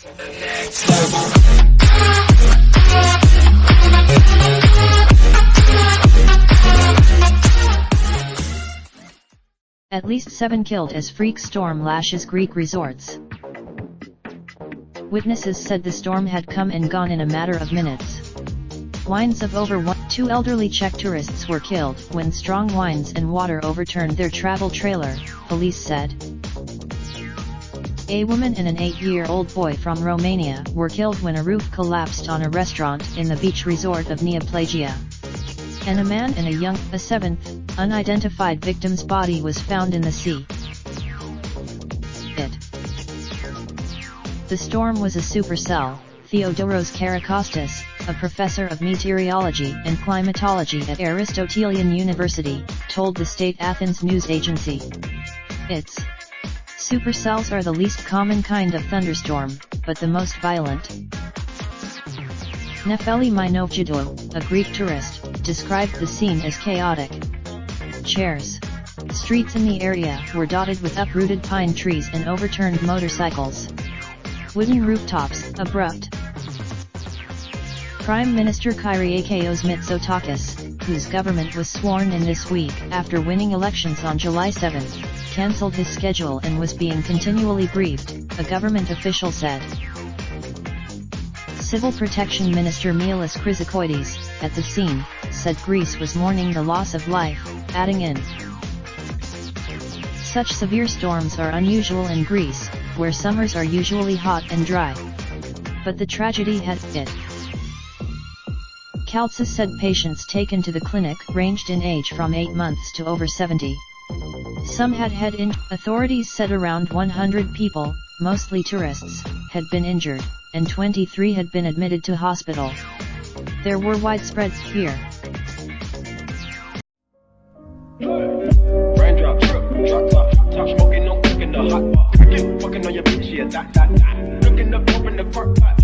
At least 7 killed as freak storm lashes Greek resorts. Witnesses said the storm had come and gone in a matter of minutes. Winds of over 2 elderly Czech tourists were killed when strong winds and water overturned their travel trailer, police said. A woman and an 8-year-old boy from Romania were killed when a roof collapsed on a restaurant in the beach resort of Neoplagia. And a man and a 7th, unidentified victim's body was found in the sea. The storm was a supercell, Theodoros Karakostas, a professor of meteorology and climatology at Aristotelian University, told the state Athens news agency. Its supercells are the least common kind of thunderstorm, but the most violent. Nefeli Minovgidou, a Greek tourist, described the scene as chaotic. Chairs. Streets in the area were dotted with uprooted pine trees and overturned motorcycles. Wooden rooftops, abrupt. Prime Minister Kyriakos Mitsotakis, whose government was sworn in this week after winning elections on July 7, cancelled his schedule and was being continually briefed, a government official said. Civil Protection Minister Mialis Chrysokoidis, at the scene, said Greece was mourning the loss of life, adding in. Such severe storms are unusual in Greece, where summers are usually hot and dry. But the tragedy had hit. Kaltsis said patients taken to the clinic ranged in age from 8 months to over 70. Some had head injuries. Authorities said around 100 people, mostly tourists, had been injured, and 23 had been admitted to hospital. There were widespread fear. Raindrop, drop top smoking, no cooking the hot pot. Fucking on your bitch, yeah, that. Looking up, open the park pot.